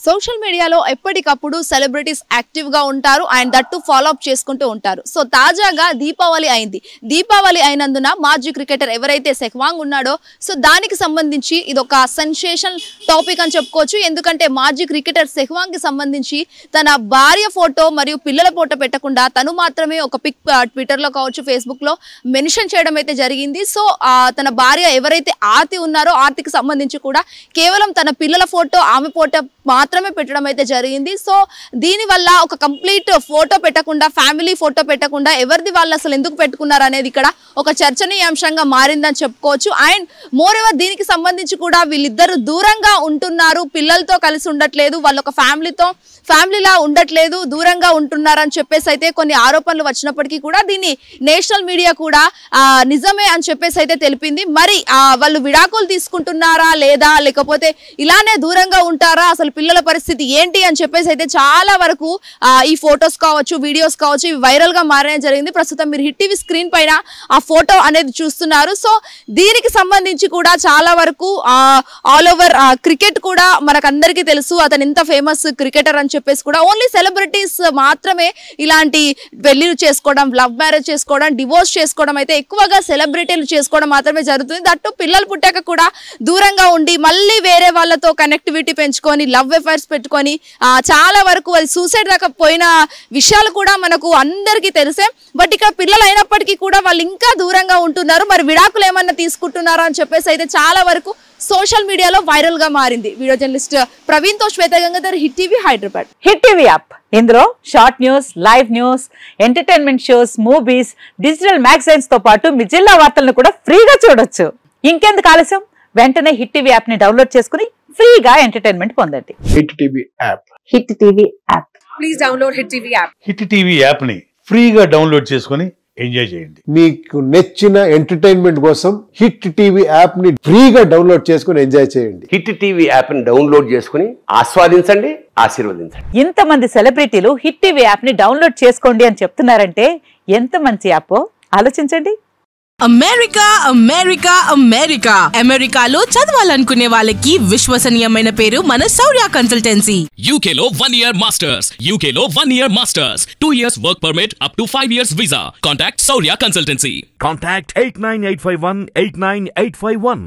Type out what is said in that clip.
Social మీడియాలో ఎప్పటికప్పుడు celebrities active గా ఉంటారు అండ్ దట్టు ఫాలో అప్ చేసుకుంటూ ఉంటారు. సో తాజాగా దీపావళి అయింది. దీపావళి అయినందున మాజీ క్రికెటర్ ఎవరైతే సెహ్వాగ్ ఉన్నాడో సో దానికి సంబంధించి ఇది ఒక సెన్సేషన్ టాపిక్ అని చెప్పుకోవచ్చు. ఎందుకంటే మాజీ క్రికెటర్ సెహ్వాగ్ కి సంబంధించి తన భార్య ఫోటో మరియు పిల్లల ఫోటో పెట్టకుండా తను మాత్రమే ఒక పిక్ ట్విట్టర్ లో కావచ్చు, ఫేస్బుక్ లో మెన్షన్ చేయడం అయితే జరిగింది. సో తన భార్య ఎవరైతే ఆర్తి ఉన్నారో ఆర్తికి సంబంధించి కూడా కేవలం తన పిల్లల ఫోటో, ఆమె ఫోటో మాత్రమే పెట్టడం అయితే జరిగింది. సో దీనివల్ల ఒక కంప్లీట్ ఫోటో పెట్టకుండా, ఫ్యామిలీ ఫోటో పెట్టకుండా ఎవరిది వాళ్ళు అసలు ఎందుకు పెట్టుకున్నారు అనేది ఇక్కడ ఒక చర్చనీయాంశంగా మారిందని చెప్పుకోవచ్చు. అండ్ మోర్ ఎవర్ దీనికి సంబంధించి కూడా వీళ్ళిద్దరు దూరంగా ఉంటున్నారు, పిల్లలతో కలిసి ఉండట్లేదు, వాళ్ళు ఒక ఫ్యామిలీలా ఉండట్లేదు, దూరంగా ఉంటున్నారని చెప్పేసి అయితే కొన్ని ఆరోపణలు వచ్చినప్పటికీ కూడా దీన్ని నేషనల్ మీడియా కూడా నిజమే అని చెప్పేసి అయితే తెలిపింది. మరి వాళ్ళు విడాకులు తీసుకుంటున్నారా లేదా, లేకపోతే ఇలానే దూరంగా ఉంటారా, అసలు పిల్లల పరిస్థితి ఏంటి అని చెప్పేసి అయితే చాలా వరకు ఈ ఫొటోస్ కావచ్చు, వీడియోస్ కావచ్చు, ఇవి వైరల్ గా మారడం జరిగింది. ప్రస్తుతం మీరు హిట్ టీవీ స్క్రీన్ పైన ఆ ఫోటో అనేది చూస్తున్నారు. సో దీనికి సంబంధించి కూడా చాలా వరకు ఆల్ ఓవర్ క్రికెట్ కూడా మనకందరికీ తెలుసు, అతను ఎంత ఫేమస్ క్రికెటర్ అని చెప్పేసి కూడా ఓన్లీ సెలబ్రిటీస్ మాత్రమే ఇలాంటి పెళ్లిలు చేసుకోవడం, లవ్ మ్యారేజ్ చేసుకోవడం, డివోర్స్ చేసుకోవడం అయితే ఎక్కువగా సెలబ్రిటీలు చేసుకోవడం మాత్రమే జరుగుతుంది. దట్టు పిల్లలు పుట్టాక కూడా దూరంగా ఉండి మళ్ళీ వేరే వాళ్ళతో కనెక్టివిటీ పెంచుకొని లవ్ అఫైర్స్ పెట్టుకొని చాలా వరకు అది సూసైడ్ దాకా పోయిన విషయాలు కూడా మనకు అందరికీ తెలిసే. బట్ ఇక్కడ పిల్లలు అయినప్పటికీ కూడా వాళ్ళు ఇంకా దూరంగా ఉంటున్నారు. మరి విడాకులు ఏమన్నా తీసుకుంటున్నారా అని చెప్పేసి అయితే చాలా వరకు సోషల్ మీడియాలో వైరల్ గా మారింది. వీడియో జర్నలిస్ట్ ప్రవీణ్ తో Shweta Gangadhar, hit TV Hyderabad. Hit TV app ఇందులో short news, live news, entertainment shows, movies, digital magazines తో పాటు మీ జిల్లా వార్తలను కూడా ఫ్రీగా చూడొచ్చు. ఇంకెందుకు ఆలస్యం, వెంటనే హిట్ టీవీ యాప్ ని డౌన్లోడ్ చేసుకుని ఫ్రీగా ఎంటర్టైన్మెంట్ పొందండి. Hit TV app. Hit TV app. Please download hit TV app. Hit TV app ని ఫ్రీగా డౌన్లోడ్ చేసుకుని ఎంజాయ్ చేయండి. మీకు నచ్చిన ఎంటర్టైన్మెంట్ కోసం హిట్ టీవీ యాప్ ని ఫ్రీగా డౌన్లోడ్ చేసుకుని ఎంజాయ్ చేయండి. హిట్ టీవీ యాప్ ని డౌన్లోడ్ చేసుకుని ఆస్వాదించండి, ఆశీర్వదించండి. ఇంతమంది సెలబ్రిటీలు హిట్ టీవీ యాప్ ని డౌన్లోడ్ చేసుకోండి అని చెప్తున్నారంటే ఎంత మంచి యాప్ ఆలోచించండి. అమెరికా అమెరికా అమెరికా అమెరికాలో చదవాలనుకునే వాళ్ళకి విశ్వసనీయమైన పేరు మన శౌర్య కన్సల్టెన్సీ. UK లో 1 year masters, UK లో 1 year masters, 2 years work permit up to 5 years visa. Contact Shaurya Consultancy. Contact 89851 89851.